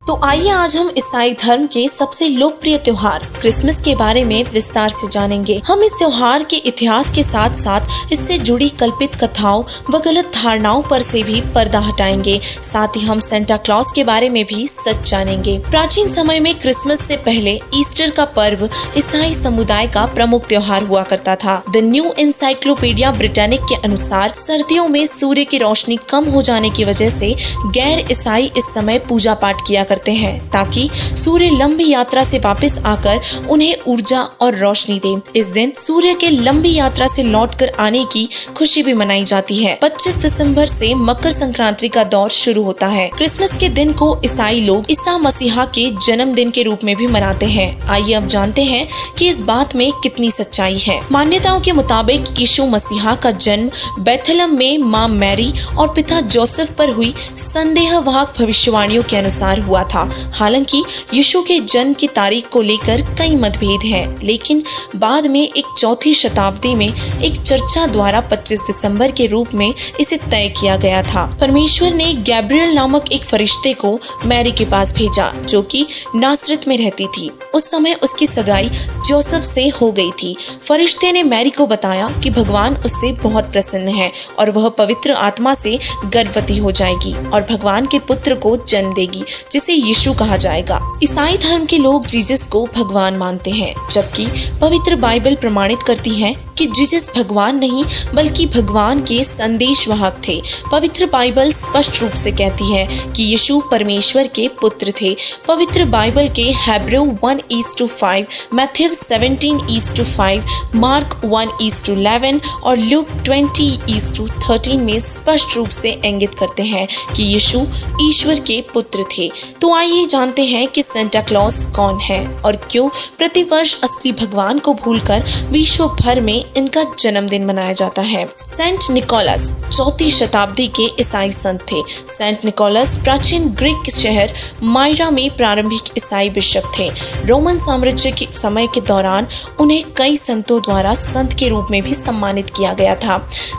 तो आइए आज हम ईसाई धर्म के सबसे लोकप्रिय त्योहार क्रिसमस के बारे में विस्तार से जानेंगे। हम इस त्योहार के इतिहास के साथ साथ इससे जुड़ी कल्पित कथाओं व गलत धारणाओं पर से भी पर्दा हटाएंगे। साथ ही हम सेंटा क्लॉज के बारे में भी सच जानेंगे। प्राचीन समय में क्रिसमस से पहले ईस्टर का पर्व ईसाई समुदाय का प्रमुख त्योहार हुआ करता था। द न्यू एनसाइक्लोपीडिया ब्रिटानिक के अनुसार सर्दियों में सूर्य की रोशनी कम हो जाने की वजह से गैर ईसाई इस समय पूजा पाठ किया करते हैं ताकि सूर्य लंबी यात्रा से वापस आकर उन्हें ऊर्जा और रोशनी दे। इस दिन सूर्य के लंबी यात्रा से लौटकर आने की खुशी भी मनाई जाती है। 25 दिसंबर से मकर संक्रांति का दौर शुरू होता है। क्रिसमस के दिन को ईसाई लोग ईसा मसीहा के जन्मदिन के रूप में भी मनाते हैं। आइए अब जानते हैं कि इस बात में कितनी सच्चाई है। मान्यताओं के मुताबिक यीशु मसीहा का जन्म बेथलहम में मां मैरी और पिता जोसेफ पर हुई संदेहवाहक भविष्यवाणियों के अनुसार हुआ था। हालांकि यीशु के जन्म की तारीख को लेकर कई मतभेद हैं, लेकिन बाद में एक चौथी शताब्दी में एक चर्चा द्वारा 25 दिसंबर के रूप में इसे तय किया गया था। परमेश्वर ने गैब्रियल नामक एक फरिश्ते को मैरी के पास भेजा जो कि नासरत में रहती थी। उस समय उसकी सगाई जोसेफ से हो गई थी। फरिश्ते ने मैरी को बताया कि भगवान उससे बहुत प्रसन्न है और वह पवित्र आत्मा से गर्भवती हो जाएगी और भगवान के पुत्र को जन्म देगी जिसे यीशु कहा जाएगा। ईसाई धर्म के लोग जीसस को भगवान मानते हैं, जबकि पवित्र बाइबल प्रमाणित करती है कि जीसस भगवान नहीं बल्कि भगवान के संदेशवाहक थे। पवित्र बाइबल स्पष्ट रूप से कहती है कि यीशु परमेश्वर के पुत्र थे। पवित्र बाइबल के हेब्रू 1:5, मैथ्यू 17:5, मार्क 1:11 और लूक 20:13 में स्पष्ट रूप से इंगित करते हैं कि यीशु ईश्वर के पुत्र थे। तो आइए जानते हैं कि सेंटा क्लॉज कौन है और क्यों प्रतिवर्ष असली भगवान को भूलकर विश्व भर में इनका जन्मदिन मनाया जाता है। सेंट निकोलस 4वीं शताब्दी के ईसाई संत थे। सेंट निकोलस प्राचीन ग्रीक शहर मायरा में प्रारंभिक ईसाई बिशप थे। रोमन साम्राज्य के समय के दौरान उन्हें कई संतों द्वारा संत के रूप में भी सम्मानित किया गया था।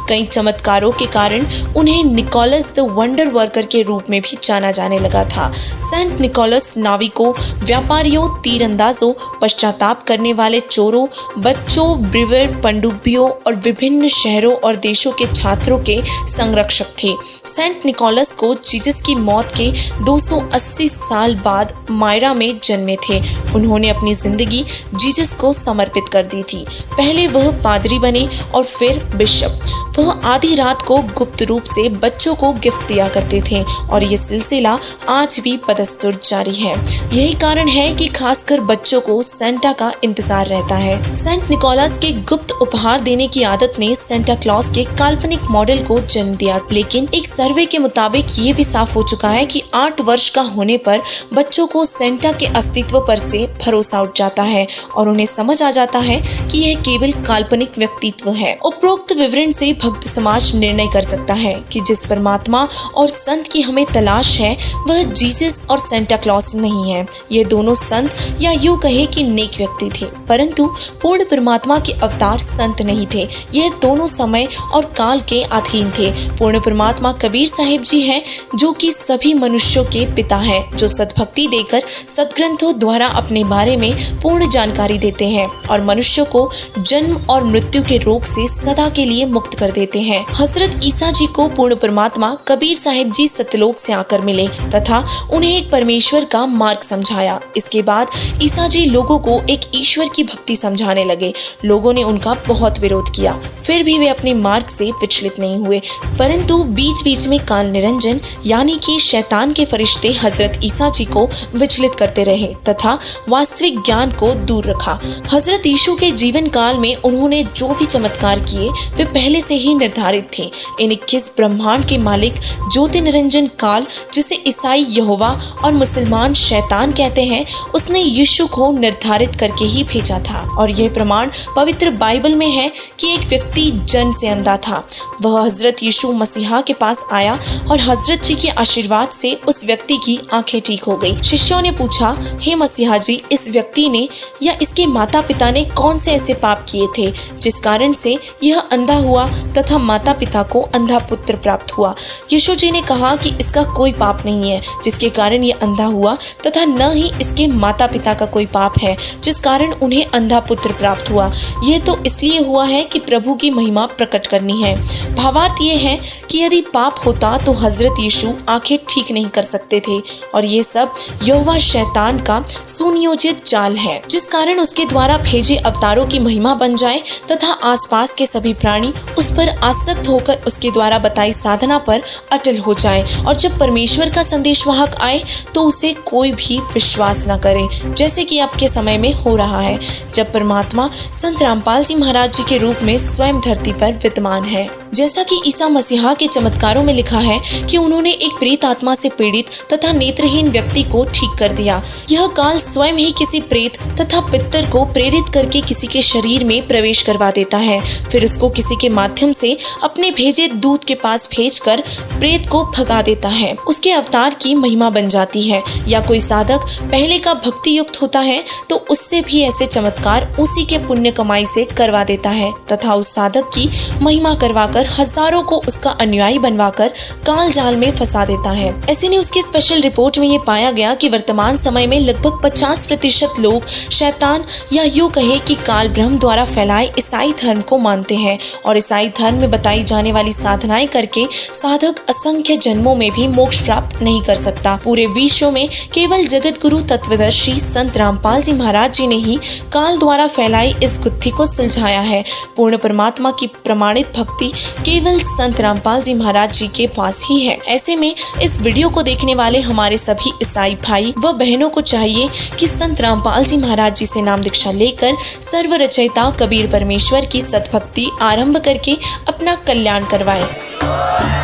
कई चमत्कारों के कारण उन्हें निकोलस द वंडर वर्कर के रूप में भी जाना जाने लगा था। सेंट निकोलस नाविकों, व्यापारियों, तीरंदाजों, पश्चाताप करने वाले चोरों, बच्चों, ब्रिवर, पनडुब्बियों और विभिन्न शहरों और देशों के छात्रों के संरक्षक थे। सेंट निकोलस को जीसस की मौत के 280 साल बाद मायरा में जन्मे थे। उन्होंने अपनी जिंदगी जीसस को समर्पित कर दी थी। पहले वह पादरी बने और फिर बिशप। वह आधी रात को गुप्त रूप से बच्चों को गिफ्ट दिया करते थे और ये सिलसिला आज भी बदस्तूर जारी है। यही कारण है कि खासकर बच्चों को सेंटा का इंतजार रहता है। सेंट निकोलस के गुप्त उपहार देने की आदत ने सेंटा क्लॉज के काल्पनिक मॉडल को जन्म दिया, लेकिन एक सर्वे के मुताबिक ये भी साफ हो चुका है कि 8 वर्ष का होने पर बच्चों को सेंटा के अस्तित्व पर से भरोसा उठ जाता है और उन्हें समझ आ जाता है कि यह केवल काल्पनिक व्यक्तित्व है। उपरोक्त विवरण से भक्त समाज निर्णय कर सकता है कि जिस परमात्मा और संत की हमें तलाश है वह जीसस और सेंटा क्लॉज नहीं है। ये दोनों संत या यूं कहे कि नेक व्यक्ति थे, परंतु पूर्ण परमात्मा के अवतार संत नहीं थे। यह दोनों समय और काल के अधीन थे। पूर्ण परमात्मा कबीर साहिब जी हैं, जो कि सभी मनुष्यों के पिता हैं, जो सद्भक्ति देकर सदग्रंथों द्वारा अपने बारे में पूर्ण जानकारी देते हैं और मनुष्यों को जन्म और मृत्यु के रोग से सदा के लिए मुक्त कर देते हैं। हजरत ईसा जी को पूर्ण परमात्मा कबीर साहिब जी सतलोक से आकर मिले तथा उन्हें एक परमेश्वर का मार्ग समझाया। इसके बाद ईसा जी लोगों को एक ईश्वर की भक्ति समझाने लगे। लोगों ने उनका बहुत विरोध किया, फिर भी वे अपने मार्ग से विचलित नहीं हुए, परंतु बीच बीच में काल निरंजन यानी कि शैतान के फरिश्ते हजरत ईसा जी को विचलित करते रहे तथा वास्तविक ज्ञान को दूर रखा। हजरत यीशु के जीवन काल में उन्होंने जो भी चमत्कार किए वे पहले से ही निर्धारित थे। इन 21 ब्रह्मांड के मालिक ज्योति निरंजन काल, जिसे ईसाई यहोवा और मुसलमान शैतान कहते हैं, उसने यीशु को निर्धारित करके ही भेजा था और यह प्रमाण पवित्र बाइबल में है कि एक व्यक्ति जन्म से अंधा था। वह हजरत यीशु मसीहा के पास आया और हजरत जी के आशीर्वाद से उस व्यक्ति की आंखें ठीक हो गई। शिष्यों ने पूछा, हे मसीहा जी, इस व्यक्ति ने या इसके माता पिता ने कौन से ऐसे पाप किए थे जिस कारण से यह अंधा हुआ तथा माता पिता को अंधा पुत्र प्राप्त हुआ। यीशु जी ने कहा कि इसका कोई पाप नहीं है जिसके कारण ये अंधा हुआ, तथा न ही इसके माता पिता का कोई पाप है जिस कारण उन्हें अंधा पुत्र प्राप्त हुआ। ये तो इसलिए हुआ है कि प्रभु की महिमा प्रकट करनी है। भावार्थ ये है कि यदि पाप होता तो हजरत यीशु आंखें ठीक नहीं कर सकते थे, और ये सब यहोवा शैतान का सुनियोजित जाल है जिस कारण उसके द्वारा भेजे अवतारों की महिमा बन जाए तथा आसपास के सभी प्राणी उस पर आसक्त होकर उसके द्वारा बताई साधना पर अटल हो जाए, और जब परमेश्वर का संदेशवाहक आए तो उसे कोई भी विश्वास न करे, जैसे कि अब के समय में हो रहा है जब परमात्मा संत रामपाल जी महाराज जी के रूप में स्वयं धरती पर विद्यमान है। जैसा कि ईसा मसीहा के चमत्कारों में लिखा है कि उन्होंने एक प्रेत आत्मा से पीड़ित तथा नेत्रहीन व्यक्ति को ठीक कर दिया। यह काल स्वयं ही किसी प्रेत तथा पितर को प्रेरित करके किसी के शरीर में प्रवेश करवा देता है, फिर उसको किसी के माध्यम से अपने भेजे दूत के पास भेजकर प्रेत को भगा देता है। उसके अवतार की महिमा बन जाती है, या कोई साधक पहले का भक्ति युक्त होता है तो उससे भी ऐसे चमत्कार उसी के पुण्य कमाई से करवा देता है तथा उस साधक की महिमा करवाकर हजारों को उसका अनुयायी बनवाकर काल जाल में फंसा देता है। ऐसे ने उसकी स्पेशल रिपोर्ट में ये पाया गया कि वर्तमान समय में लगभग 50% लोग शैतान या यूं कहे कि काल ब्रह्म द्वारा फैलाए ईसाई धर्म को मानते हैं, और ईसाई धर्म में बताई जाने वाली साधनाएं करके साधक असंख्य जन्मों में भी मोक्ष प्राप्त नहीं कर सकता। पूरे विश्व में केवल जगत गुरु तत्वदर्शी संत रामपाल जी महाराज जी ने ही काल द्वारा फैलाई इस गुत्थी को सुलझाया है। पूर्ण परमात्मा की प्रमाणित भक्ति केवल संत रामपाल जी महाराज जी के पास ही है। ऐसे में इस वीडियो को देखने वाले हमारे सभी ईसाई भाई व बहनों को चाहिए कि संत रामपाल जी महाराज जी से नाम दीक्षा लेकर सर्व रचयिता कबीर परमेश्वर की सतभक्ति आरंभ करके अपना कल्याण करवाएं।